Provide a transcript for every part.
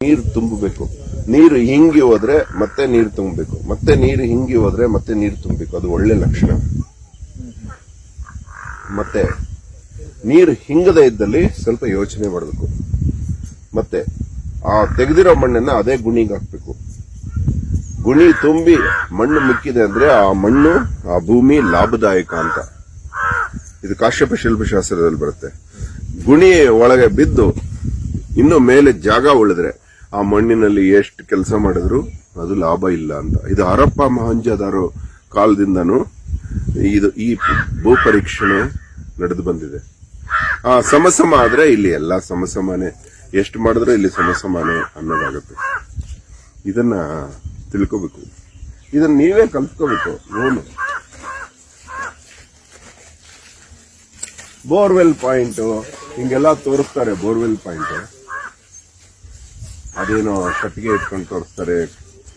ನೀರು ತುಂಬಬೇಕು. ನೀರು ಹಿಂಗಿ ಹೋದ್ರೆ ಮತ್ತೆ ನೀರು ತುಂಬಬೇಕು, ಮತ್ತೆ ನೀರು ಹಿಂಗಿ ಹೋದ್ರೆ ಮತ್ತೆ ನೀರು ತುಂಬಬೇಕು. ಅದು ಒಳ್ಳೆ ಲಕ್ಷಣ. ಮತ್ತೆ ನೀರು ಹಿಂಗದೇ ಇದ್ದಲ್ಲಿ ಸ್ವಲ್ಪ ಯೋಚನೆ ಮಾಡಬೇಕು. ಮತ್ತೆ ಆ ತೆಗೆದಿರೋ ಮಣ್ಣನ್ನ ಅದೇ ಗುಣಿಗೆ ಹಾಕ್ಬೇಕು. ಗುಣಿ ತುಂಬಿ ಮಣ್ಣು ಮಿಕ್ಕಿದೆ ಅಂದ್ರೆ ಆ ಮಣ್ಣು, ಆ ಭೂಮಿ ಲಾಭದಾಯಕ ಅಂತ. ಇದು ಕಾಶ್ಯಪ ಶಿಲ್ಪಶಾಸ್ತ್ರದಲ್ಲಿ ಬರುತ್ತೆ. ಗುಣಿ ಒಳಗೆ ಬಿದ್ದು ಇನ್ನು ಮೇಲೆ ಜಾಗ ಉಳಿದ್ರೆ ಆ ಮಣ್ಣಿನಲ್ಲಿ ಎಷ್ಟು ಕೆಲಸ ಮಾಡಿದ್ರು ಅದು ಲಾಭ ಇಲ್ಲ ಅಂತ. ಇದು ಹರಪ್ಪ ಮೊಹಂಜದಾರೋ ಕಾಲದಿಂದನೂ ಈ ಭೂ ಪರೀಕ್ಷಣೆ ನಡೆದು ಬಂದಿದೆ. ಆ ಸಮಸಮ ಆದ್ರೆ ಇಲ್ಲಿ ಎಲ್ಲ ಸಮಸಮಾನೆ, ಎಷ್ಟು ಮಾಡಿದ್ರೆ ಇಲ್ಲಿ ಸಮಸಮಾನೆ ಅನ್ನೋದಾಗುತ್ತೆ. ಇದನ್ನ ತಿಳ್ಕೋಬೇಕು. ಇದನ್ನ ನೀವೇ ಕಲ್ತ್ಕೋಬೇಕು. ನೋಡು, ಬೋರ್ವೆಲ್ ಪಾಯಿಂಟ್ ಹಿಂಗೆಲ್ಲ ತೋರಿಸ್ತಾರೆ. ಬೋರ್ವೆಲ್ ಪಾಯಿಂಟ್ ಅದೇನೋ ಕಟ್ಟಿಗೆ ಇಟ್ಕೊಂಡು ತೋರಿಸ್ತಾರೆ.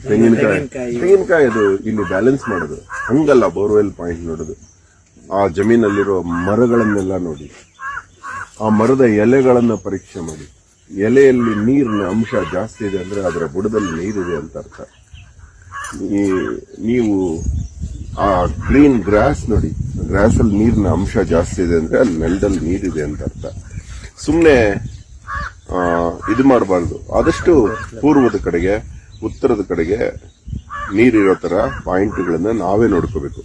ತೆಂಗಿನಕಾಯಿ ಅದು ಇಲ್ಲಿ ಬ್ಯಾಲೆನ್ಸ್ ಮಾಡೋದು. ಹಂಗಲ್ಲ ಬೋರ್ವೆಲ್ ಪಾಯಿಂಟ್ ನೋಡೋದು. ಆ ಜಮೀನಲ್ಲಿರೋ ಮರಗಳನ್ನೆಲ್ಲ ನೋಡಿ, ಆ ಮರದ ಎಲೆಗಳನ್ನ ಪರೀಕ್ಷೆ ಮಾಡಿ. ಎಲೆಯಲ್ಲಿ ನೀರಿನ ಅಂಶ ಜಾಸ್ತಿ ಇದೆ ಅಂದ್ರೆ ಅದರ ಬುಡದಲ್ಲಿ ನೀರಿದೆ ಅಂತ ಅರ್ಥ. ನೀವು ಆ ಗ್ರೀನ್ ಗ್ರಾಸ್ ನೋಡಿ, ಗ್ರಾಸ್ ಅಲ್ಲಿ ನೀರಿನ ಅಂಶ ಜಾಸ್ತಿ ಇದೆ ಅಂದ್ರೆ ಅಲ್ಲಿ ನೆಲದಲ್ಲಿ ನೀರಿದೆ ಅಂತ ಅರ್ಥ. ಸುಮ್ನೆ ಇದು ಮಾಡಬಾರ್ದು. ಆದಷ್ಟು ಪೂರ್ವದ ಕಡೆಗೆ, ಉತ್ತರದ ಕಡೆಗೆ ನೀರಿರೋ ತರ ಪಾಯಿಂಟ್ಗಳನ್ನ ನಾವೇ ನೋಡ್ಕೋಬೇಕು.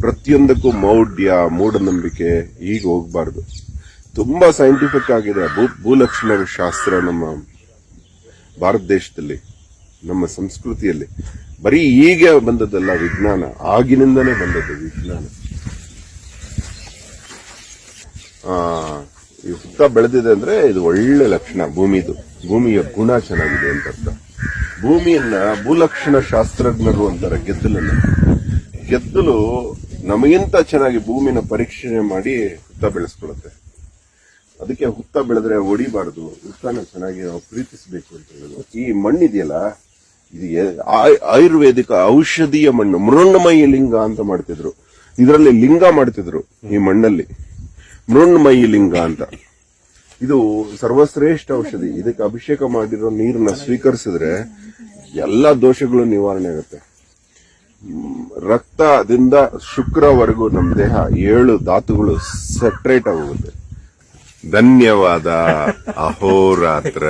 ಪ್ರತಿಯೊಂದಕ್ಕೂ ಮೌಢ್ಯ, ಮೂಢನಂಬಿಕೆ ಈಗ ಹೋಗ್ಬಾರ್ದು. ತುಂಬಾ ಸೈಂಟಿಫಿಕ್ ಆಗಿದೆ ಭೂಲಕ್ಷಣ ಶಾಸ್ತ್ರ ನಮ್ಮ ಭಾರತ ದೇಶದಲ್ಲಿ, ನಮ್ಮ ಸಂಸ್ಕೃತಿಯಲ್ಲಿ. ಬರೀ ಈಗ ಬಂದದ್ದಲ್ಲ ವಿಜ್ಞಾನ, ಆಗಿನಿಂದನೇ ಬಂದದ್ದು ವಿಜ್ಞಾನ. ಈ ಹುತ್ತ ಬೆಳೆದಿದೆ ಅಂದ್ರೆ ಇದು ಒಳ್ಳೆ ಲಕ್ಷಣ ಭೂಮಿದು. ಭೂಮಿಯ ಗುಣ ಚೆನ್ನಾಗಿದೆ ಅಂತ ಅರ್ಥ. ಭೂಮಿಯನ್ನ ಭೂಲಕ್ಷಣ ಶಾಸ್ತ್ರಜ್ಞರು ಅಂತಾರೆ ಗೆದ್ದಲನ್ನ. ಗೆದ್ದಲು ನಮಗಿಂತ ಚೆನ್ನಾಗಿ ಭೂಮಿನ ಪರೀಕ್ಷೆ ಮಾಡಿ ಹುತ್ತ ಬೆಳೆಸ್ಕೊಳ್ಳುತ್ತೆ. ಅದಕ್ಕೆ ಹುತ್ತ ಬೆಳೆದ್ರೆ ಹೊಡಿಬಾರದು, ಹುತ್ತನ ಚೆನ್ನಾಗಿ ನಾವು ಪ್ರೀತಿಸಬೇಕು ಅಂತ ಹೇಳೋದು. ಈ ಮಣ್ಣಿದೆಯಲ್ಲ, ಇದು ಆಯುರ್ವೇದಿಕ ಔಷಧೀಯ ಮಣ್ಣು. ಮೃಣ್ಮಯಿ ಲಿಂಗ ಅಂತ ಮಾಡ್ತಿದ್ರು. ಇದರಲ್ಲಿ ಲಿಂಗ ಮಾಡ್ತಿದ್ರು ಈ ಮಣ್ಣಲ್ಲಿ, ಮೃಣ್ಮಯಿ ಲಿಂಗ ಅಂತ. ಇದು ಸರ್ವಶ್ರೇಷ್ಠ ಔಷಧಿ. ಇದಕ್ಕೆ ಅಭಿಷೇಕ ಮಾಡಿರೋ ನೀರನ್ನ ಸ್ವೀಕರಿಸಿದ್ರೆ ಎಲ್ಲ ದೋಷಗಳು ನಿವಾರಣೆ ಆಗುತ್ತೆ. ರಕ್ತದಿಂದ ಶುಕ್ರವರೆಗೂ ನಮ್ಮ ದೇಹ 7 ಧಾತುಗಳು ಸೆಟ್ರೇಟ್ ಆಗೋಗುತ್ತೆ. ಧನ್ಯವಾದ. ಅಹೋರಾತ್ರ.